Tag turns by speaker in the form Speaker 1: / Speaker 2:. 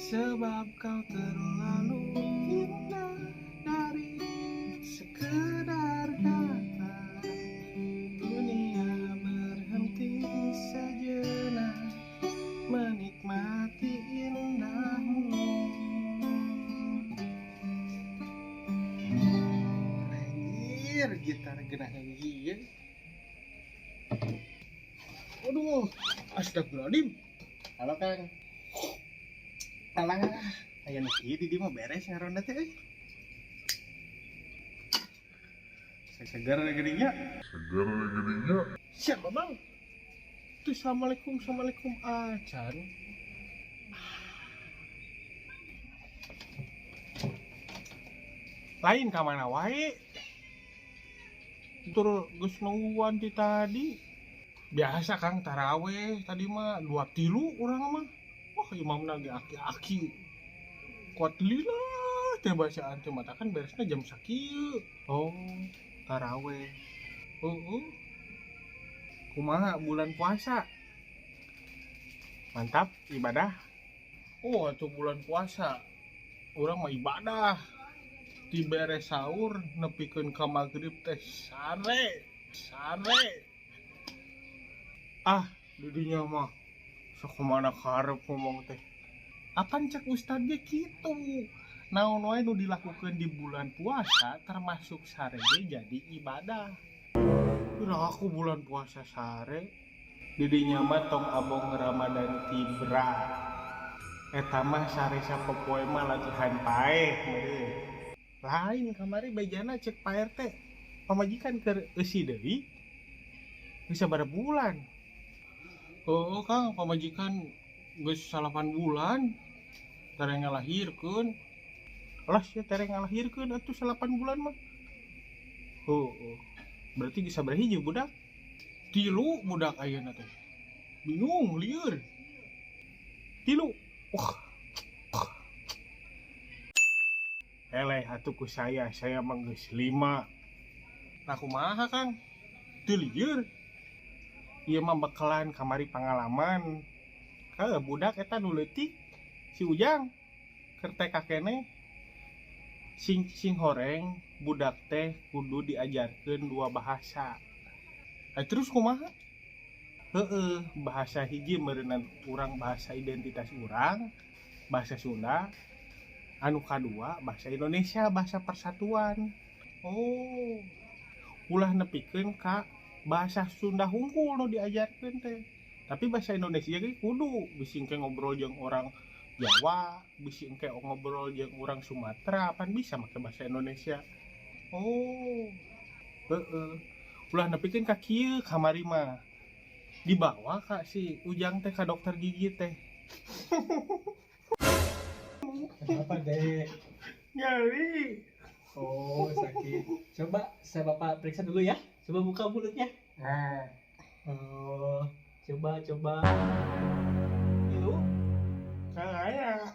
Speaker 1: Sebab kau terlalu indah dari sekedar kata. Dunia berhenti sejenak menikmati indahmu. Anjir, gitar genah anjir. Aduh, astagfirullahaladzim. Halo Kang. Alah, aya nu kieu di mah beres ngaronda teh. Segar geudinya. Siapa bang? Tuh assalamualaikum acan. Lain ka mana wae? Tur geus nungguan ti tadi. Biasa Kang taraweh tadi mah 2-3 urang mah. Wah imamna ge aki-aki. Kuat lila teh bacaan teh mata kan beresna jam sakieu. Oh, taraweh. Kumaha bulan puasa? Mantap ibadah. Oh, atuh bulan puasa. Urang mah ibadah. Ti beres sahur nepikeun ka magrib teh sare. Didinya mah sok kemana karep ngomong teh. Apaan cek ustad ge kitu. Naon wae nu dilakukeun di bulan puasa termasuk sare ge jadi ibadah. Udah aku bulan puasa sare. Didinya mah tong abong Ramadan tibra. Eta mah sare sapopoe mah latihan paeh meureun. Lain kamari bejana cek Pak RT. Pamajikan keur eusi deui. Geus sabaraha bulan? Oh Kang, pamajikan geus 8 bulan. Tere ngalahirkeun. Alah sia tere ngalahirkeun atuh 8 bulan mah. Berarti geus sabaraha hiji budak? 3 budak ayeuna teh. Bingung lieur. 3. Wah. Eleh atuh ku saya mah geus 5. Nah kumaha Kang? Teu lieur. Ieu mah bekalan kamari pangalaman. Budak eta nu leutik si Ujang keur TK keneh. Sing horeng budak teh kudu diajarkeun 2 bahasa. Terus kumaha? Bahasa hiji meureunna urang bahasa identitas urang, bahasa Sunda. Anu kadua bahasa Indonesia, bahasa persatuan. Oh, ulah nepikeun ka bahasa Sunda hungkul nu diajarkeun teh. Tapi bahasa Indonesia ge kudu bisi engke ngobrol jeung orang Jawa, bisi engke ngobrol jeung orang Sumatera, pan bisa make bahasa Indonesia. Oh. Ulah nepikeun ka kieu kamari mah. Dibawa ka si Ujang teh ka dokter gigi teh.
Speaker 2: Kenapa Dek?
Speaker 1: Nyeri.
Speaker 2: Oh sakit. Coba saya bapak periksa dulu ya. Coba buka mulutnya.
Speaker 1: Nah,
Speaker 2: Oh, coba.
Speaker 1: lu kagak